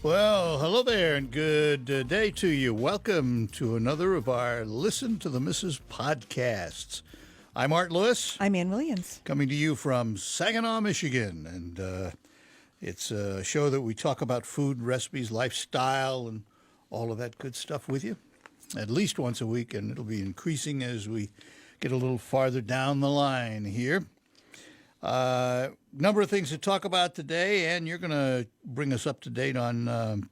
Well, hello there and good day to you. Welcome to another of our Listen to the Missus podcasts. I'm Art Lewis. I'm Ann Williams. Coming to you from Saginaw, Michigan. And it's a show that we talk about food, recipes, lifestyle, and all of that good stuff with you at least once a week. And it'll be increasing as we get a little farther down the line here. Number of things to talk about today, and you're going to bring us up to date on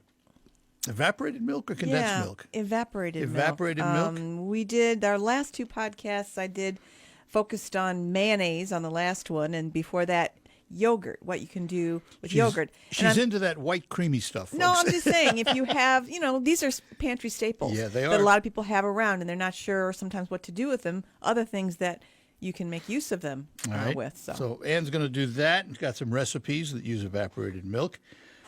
evaporated milk or condensed milk? Evaporated milk. We did our last two podcasts. I did focused on mayonnaise on the last one, and before that, yogurt. What you can do with yogurt. She's into that white creamy stuff. Folks. No, I'm just saying if you have, these are pantry staples. Yeah, they are. That a lot of people have around, and they're not sure sometimes what to do with them. Other things that you can make use of them with. So Ann's going to do that. She's got some recipes that use evaporated milk.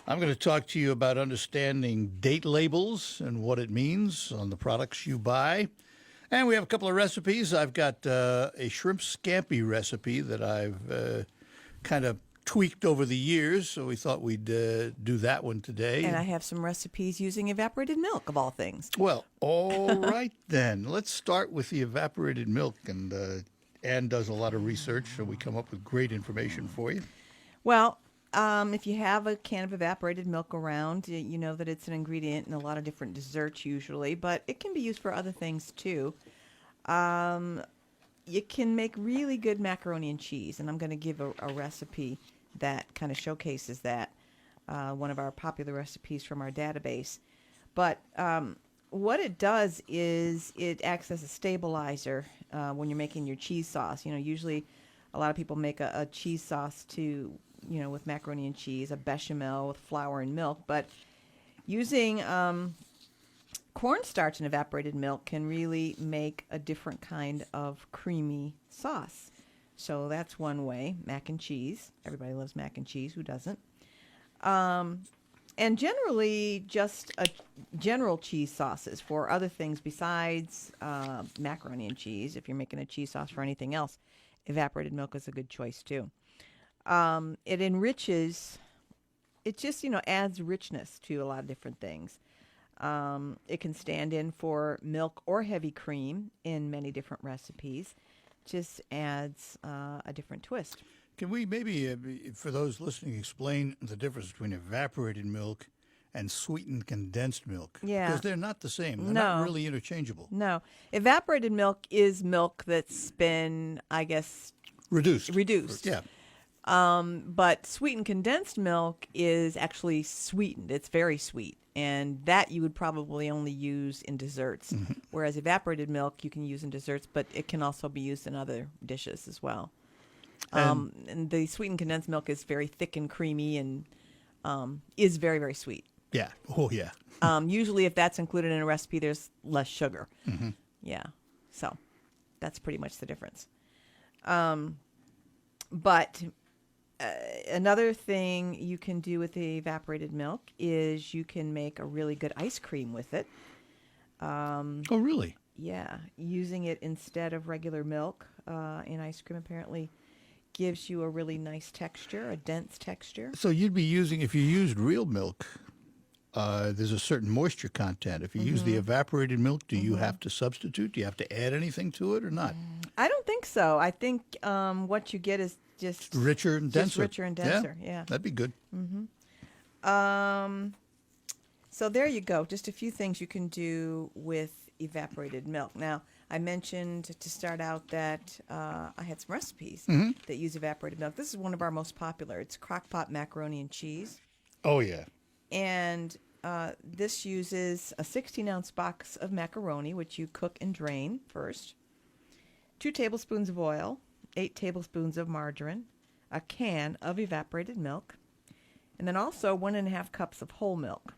I'm going to talk to you about understanding date labels and what it means on the products you buy. And we have a couple of recipes. I've got a shrimp scampi recipe that I've kind of tweaked over the years, so we thought we'd do that one today. And I have some recipes using evaporated milk, of all things. Well, all right then. Let's start with the evaporated milk. And Ann does a lot of research, so we come up with great information for you. Well, if you have a can of evaporated milk around, you know that it's an ingredient in a lot of different desserts usually, but it can be used for other things too. You can make really good macaroni and cheese, and I'm going to give a recipe that kind of showcases that, one of our popular recipes from our database. But what it does is it acts as a stabilizer when you're making your cheese sauce. Usually a lot of people make a cheese sauce with macaroni and cheese, a bechamel with flour and milk. But using cornstarch and evaporated milk can really make a different kind of creamy sauce. So that's one way, mac and cheese. Everybody loves mac and cheese. Who doesn't? And generally, just general cheese sauces for other things besides macaroni and cheese. If you're making a cheese sauce for anything else, evaporated milk is a good choice too. It enriches. It just adds richness to a lot of different things. It can stand in for milk or heavy cream in many different recipes. Just adds a different twist. Can we maybe, for those listening, explain the difference between evaporated milk and sweetened condensed milk? Yeah. Because they're not the same. They're not really interchangeable. No. Evaporated milk is milk that's been, I guess, reduced. Yeah. But sweetened condensed milk is actually sweetened. It's very sweet. And that you would probably only use in desserts. Mm-hmm. Whereas evaporated milk you can use in desserts, but it can also be used in other dishes as well. And the sweetened condensed milk is very thick and creamy and is very, very sweet. Yeah. Oh, yeah. Usually if that's included in a recipe, there's less sugar. Mm-hmm. Yeah. So that's pretty much the difference. But another thing you can do with the evaporated milk is you can make a really good ice cream with it. Oh, really? Yeah. Using it instead of regular milk in ice cream apparently gives you a really nice texture, a dense texture. So you'd be using, if you used real milk, there's a certain moisture content. If you use the evaporated milk, do you have to substitute? Do you have to add anything to it or not? I don't think so. I think what you get is just richer and denser. Yeah. That'd be good. Mm-hmm. So there you go. Just a few things you can do with evaporated milk. Now, I mentioned to start out that I had some recipes that use evaporated milk. This is one of our most popular. It's crock-pot macaroni and cheese. Oh, yeah. And this uses a 16-ounce box of macaroni, which you cook and drain first, 2 tablespoons of oil, 8 tablespoons of margarine, a can of evaporated milk, and then also 1.5 cups of whole milk.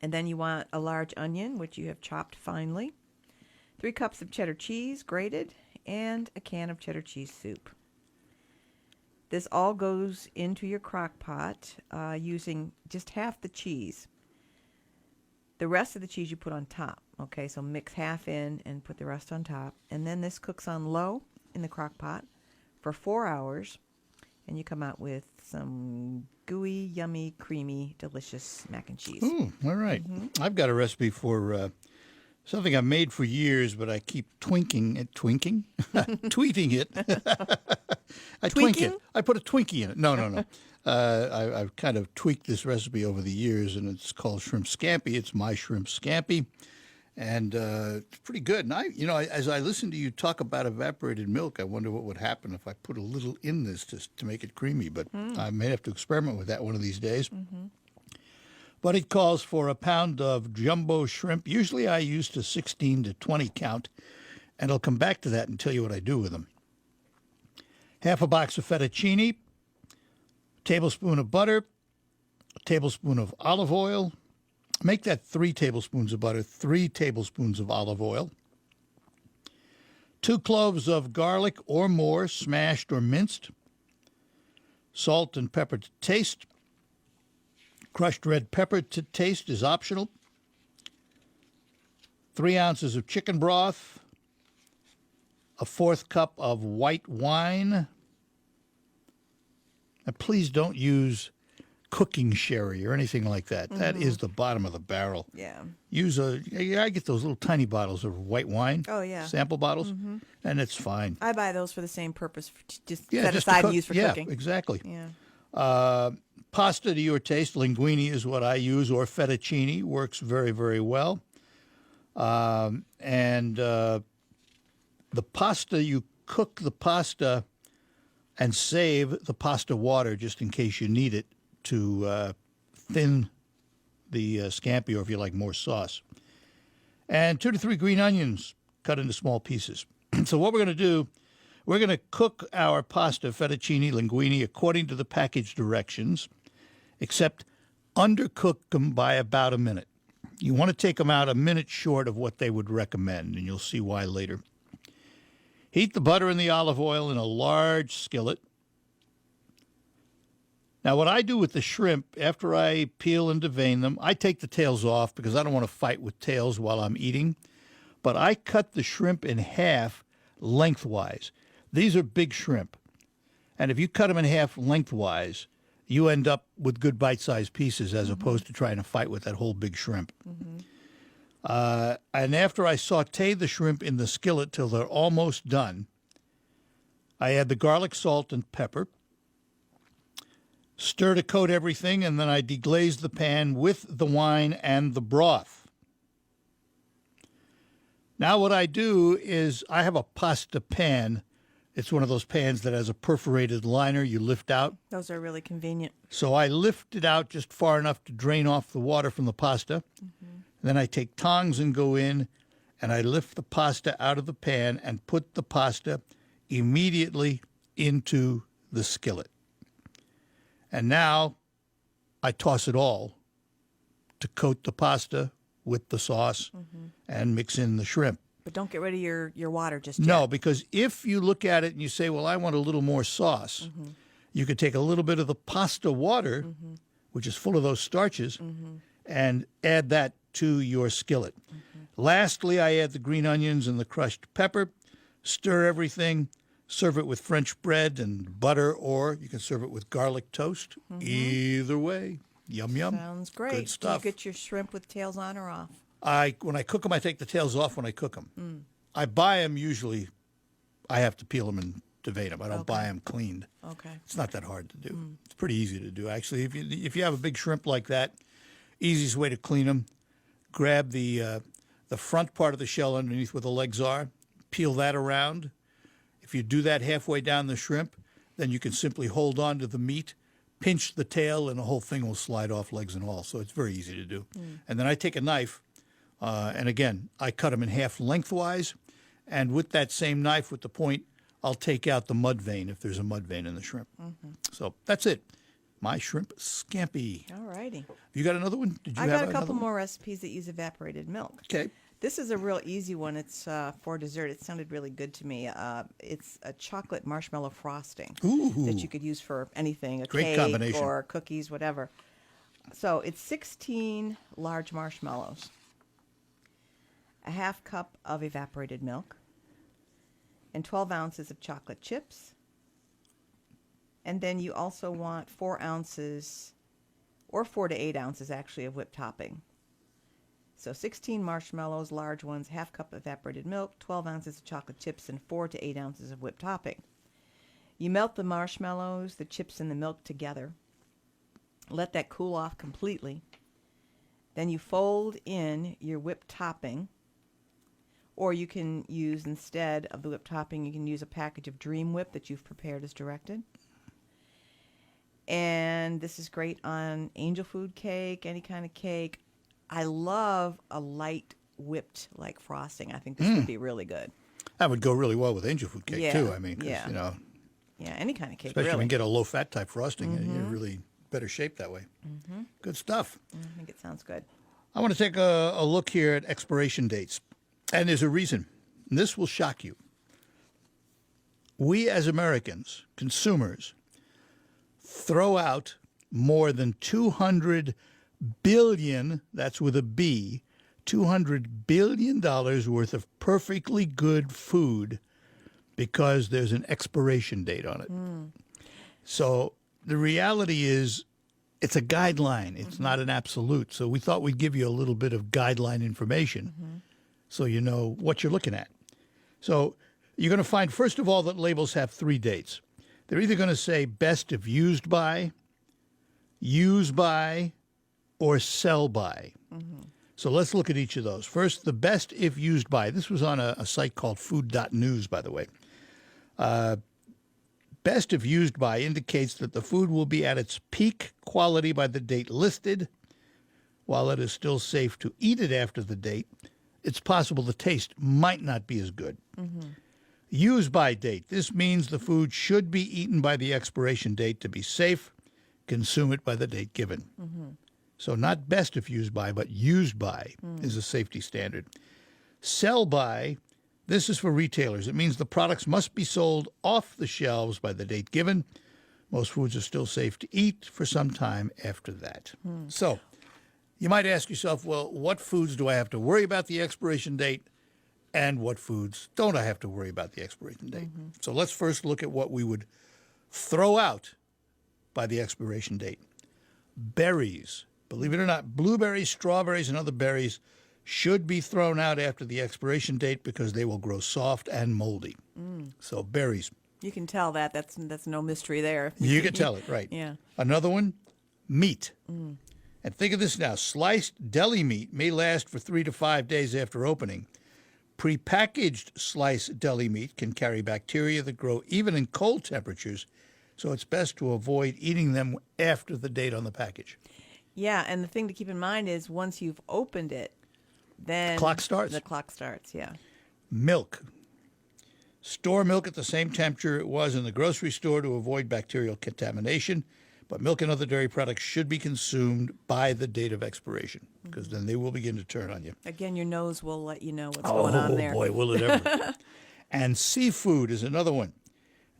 And then you want a large onion, which you have chopped finely, 3 cups of cheddar cheese grated, and a can of cheddar cheese soup. This all goes into your crock pot using just half the cheese. The rest of the cheese you put on top. Okay, so mix half in and put the rest on top. And then this cooks on low in the crock pot for 4 hours. And you come out with some gooey, yummy, creamy, delicious mac and cheese. Ooh, all right. I've got a recipe for something I've made for years, but I keep tweaking it. Tweeting it. I twink Tweaking? it. I put a Twinkie in it. No. I've kind of tweaked this recipe over the years, and it's called shrimp scampi. It's my shrimp scampi, and it's pretty good. And as I listen to you talk about evaporated milk, I wonder what would happen if I put a little in this to make it creamy. But I may have to experiment with that one of these days. But it calls for a pound of jumbo shrimp. Usually I use to 16 to 20 count, and I'll come back to that and tell you what I do with them. Half a box of fettuccine, a tablespoon of butter, a tablespoon of olive oil. Make that 3 tablespoons of butter, 3 tablespoons of olive oil, 2 cloves of garlic or more, smashed or minced, salt and pepper to taste. Crushed red pepper to taste is optional. 3 ounces of chicken broth, a 1/4 cup of white wine. Now, please don't use cooking sherry or anything like that. That is the bottom of the barrel. Yeah. I get those little tiny bottles of white wine. Oh, yeah. Sample bottles, and it's fine. I buy those for the same purpose, just Yeah, set just to aside cook. and use for Yeah, cooking. exactly. Yeah. Pasta to your taste. Linguine is what I use, or fettuccine works very, very well. The pasta, you cook the pasta and save the pasta water just in case you need it to thin the scampi, or if you like more sauce. And 2 to 3 green onions cut into small pieces. So what we're going to do, we're going to cook our pasta, fettuccine, linguine, according to the package directions, except undercook them by about a minute. You want to take them out a minute short of what they would recommend, and you'll see why later. Heat the butter and the olive oil in a large skillet. Now, what I do with the shrimp, after I peel and devein them, I take the tails off because I don't want to fight with tails while I'm eating. But I cut the shrimp in half lengthwise. These are big shrimp. And if you cut them in half lengthwise, you end up with good bite-sized pieces as opposed to trying to fight with that whole big shrimp. And after I saute the shrimp in the skillet till they're almost done, I add the garlic, salt, and pepper. Stir to coat everything, and then I deglaze the pan with the wine and the broth. Now what I do is I have a pasta pan. It's one of those pans that has a perforated liner you lift out. Those are really convenient. So I lift it out just far enough to drain off the water from the pasta. Then I take tongs and go in, and I lift the pasta out of the pan and put the pasta immediately into the skillet. And now I toss it all to coat the pasta with the sauce and mix in the shrimp. But don't get rid of your water just yet. No, because if you look at it and you say, well, I want a little more sauce, you could take a little bit of the pasta water, which is full of those starches, and add that to your skillet. Lastly, I add the green onions and the crushed pepper, stir everything, serve it with French bread and butter, or you can serve it with garlic toast. Either way, yum, yum. Sounds great. Good stuff. Do you get your shrimp with tails on or off? When I cook them, I take the tails off when I cook them. I buy them usually. I have to peel them and devein them. I don't buy them cleaned. Okay. It's not that hard to do. It's pretty easy to do, actually. If you have a big shrimp like that, easiest way to clean them, grab the front part of the shell underneath where the legs are, peel that around. If you do that halfway down the shrimp, then you can simply hold on to the meat, pinch the tail, and the whole thing will slide off, legs and all. So it's very easy to do. And then I take a knife, and again, I cut them in half lengthwise, and with that same knife, with the point, I'll take out the mud vein if there's a mud vein in the shrimp. So that's it. My shrimp scampi. All righty. You got another one? Did you I have got a another couple one? more recipes that use evaporated milk. Okay. This is a real easy one. It's for dessert. It sounded really good to me. It's a chocolate marshmallow frosting that you could use for anything, a Great cake combination. or cookies, whatever. So it's 16 large marshmallows, a half cup of evaporated milk, and 12 ounces of chocolate chips, And then you also want 4 ounces, or 4 to 8 ounces actually, of whipped topping. So 16 marshmallows, large ones, half cup evaporated milk, 12 ounces of chocolate chips, and 4 to 8 ounces of whipped topping. You melt the marshmallows, the chips, and the milk together. Let that cool off completely. Then you fold in your whipped topping, or you can use, instead of the whipped topping, you can use a package of Dream Whip that you've prepared as directed. And this is great on angel food cake, any kind of cake. I love a light whipped like frosting. I think this would be really good. That would go really well with angel food cake, too. I mean, 'cause, yeah. you know, Yeah, any kind of cake, especially really. when you get a low-fat type frosting, you're really better shape that way. Good stuff. I think it sounds good. I want to take a look here at expiration dates. And there's a reason. And this will shock you. We as Americans, consumers, throw out more than 200 billion, that's with a B, $200 billion worth of perfectly good food because there's an expiration date on it. So the reality is it's a guideline. It's not an absolute. So we thought we'd give you a little bit of guideline information so you know what you're looking at. So you're going to find, first of all, that labels have 3 dates. They're either going to say best if used by, use by, or sell by. So let's look at each of those. First, the best if used by. This was on a site called food.news, by the way. Best if used by indicates that the food will be at its peak quality by the date listed. While it is still safe to eat it after the date, it's possible the taste might not be as good. Use by date. This means the food should be eaten by the expiration date to be safe. Consume it by the date given. So not best if used by, but used by is a safety standard. Sell by. This is for retailers. It means the products must be sold off the shelves by the date given. Most foods are still safe to eat for some time after that. So you might ask yourself, well, what foods do I have to worry about the expiration date and what foods don't I have to worry about the expiration date? So let's first look at what we would throw out by the expiration date. Berries. Believe it or not, blueberries, strawberries, and other berries should be thrown out after the expiration date because they will grow soft and moldy. So berries. You can tell that. That's no mystery there. You can tell it, right. Yeah. Another one, meat. And think of this now. Sliced deli meat may last for 3 to 5 days after opening. Prepackaged sliced deli meat can carry bacteria that grow even in cold temperatures, so it's best to avoid eating them after the date on the package. Yeah, and the thing to keep in mind is once you've opened it, then Clock starts. The clock starts, yeah. Milk. Store milk at the same temperature it was in the grocery store to avoid bacterial contamination, but milk and other dairy products should be consumed by the date of expiration because then they will begin to turn on you. Again, your nose will let you know what's going on there. Oh, boy, will it ever. And seafood is another one.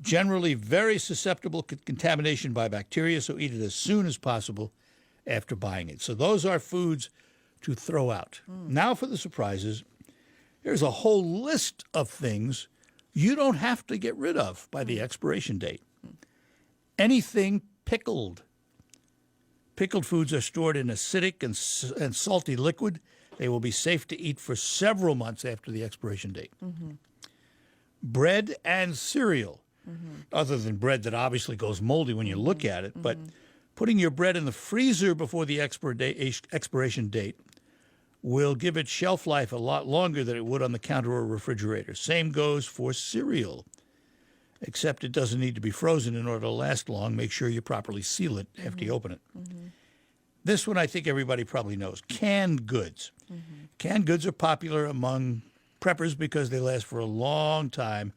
Generally very susceptible to contamination by bacteria, so eat it as soon as possible after buying it. So those are foods to throw out. Now for the surprises. There's a whole list of things you don't have to get rid of by the expiration date. Anything pickled. Pickled foods are stored in acidic and salty liquid. They will be safe to eat for several months after the expiration date. Bread and cereal, other than bread that obviously goes moldy when you look at it, but putting your bread in the freezer before the expiration date will give it shelf life a lot longer than it would on the counter or refrigerator. Same goes for cereal, except it doesn't need to be frozen in order to last long. Make sure you properly seal it after you open it. This one I think everybody probably knows, canned goods. Canned goods are popular among preppers because they last for a long time,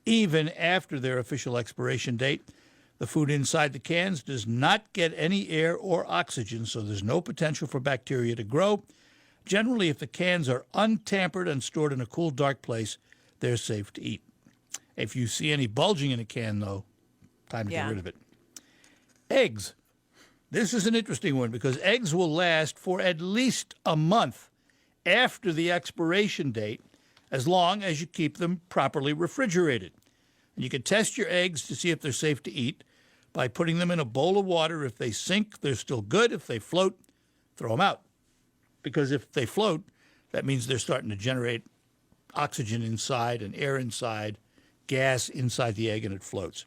even after their official expiration date. The food inside the cans does not get any air or oxygen, so there's no potential for bacteria to grow. Generally, if the cans are untampered and stored in a cool, dark place, they're safe to eat. If you see any bulging in a can, though, time to get rid of it. Eggs. This is an interesting one because eggs will last for at least a month after the expiration date, as long as you keep them properly refrigerated. And you can test your eggs to see if they're safe to eat by putting them in a bowl of water. If they sink, they're still good. If they float, throw them out. Because if they float, that means they're starting to generate oxygen inside and air inside, gas inside the egg, and it floats.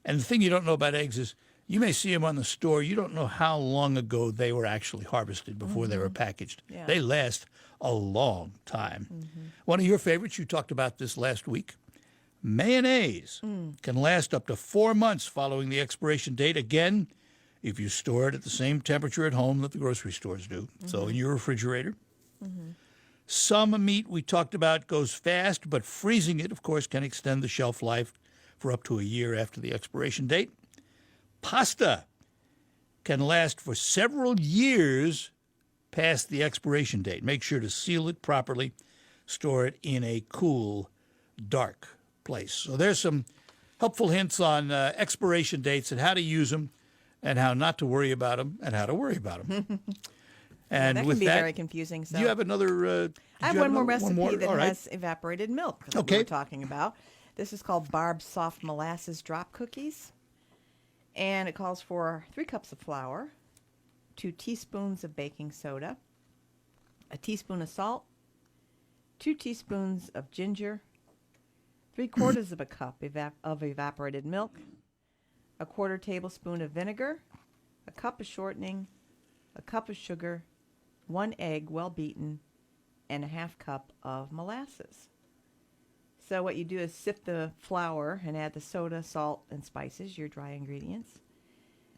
And the thing you don't know about eggs is you may see them on the store. You don't know how long ago they were actually harvested before they were packaged. Yeah. They last a long time. One of your favorites, you talked about this last week, mayonnaise can last up to 4 months following the expiration date. Again, if you store it at the same temperature at home that the grocery stores do, so in your refrigerator. Some meat we talked about goes fast, but freezing it, of course, can extend the shelf life for up to a year after the expiration date. Pasta can last for several years past the expiration date. Make sure to seal it properly. Store it in a cool, dark place. So there's some helpful hints on expiration dates and how to use them and how not to worry about them and how to worry about them. And that with can be that, very confusing. So do you have another? I have one more recipe that All right. has evaporated milk that we were talking about. This is called Barb's Soft Molasses Drop Cookies. And it calls for 3 cups of flour, 2 teaspoons of baking soda, a teaspoon of salt, 2 teaspoons of ginger, 3/4 of a cup of evaporated milk, a 1/4 tablespoon of vinegar, a cup of shortening, a cup of sugar, 1 egg well beaten, and a 1/2 cup of molasses. So what you do is sift the flour and add the soda, salt, and spices, your dry ingredients.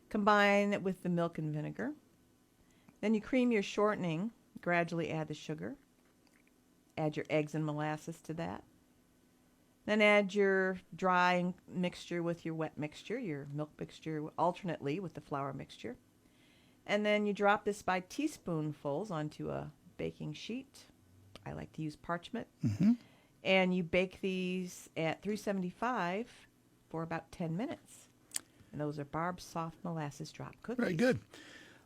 Combine it with the milk and vinegar. Then you cream your shortening, gradually add the sugar. Add your eggs and molasses to that. Then add your dry mixture with your wet mixture, your milk mixture alternately with the flour mixture. And then you drop this by teaspoonfuls onto a baking sheet. I like to use parchment. And you bake these at 375 for about 10 minutes. And those are Barb's Soft Molasses Drop Cookies. Very good.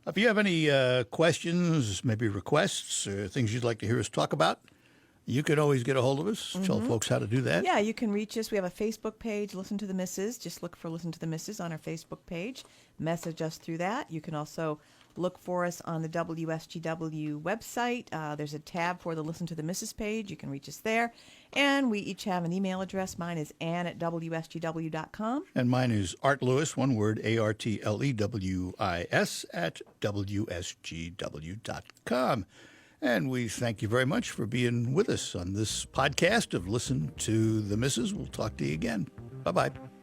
If you have any questions, maybe requests, or things you'd like to hear us talk about, you can always get a hold of us. Tell folks how to do that. Yeah, you can reach us. We have a Facebook page, Listen to the Missus. Just look for Listen to the Missus on our Facebook page. Message us through that. You can also look for us on the WSGW website. There's a tab for the Listen to the Missus page. You can reach us there. And we each have an email address. Mine is ann@wsgw.com. And mine is Art Lewis, one word, ARTLEWIS, at WSGW.com. And we thank you very much for being with us on this podcast of Listen to the Missus. We'll talk to you again. Bye-bye.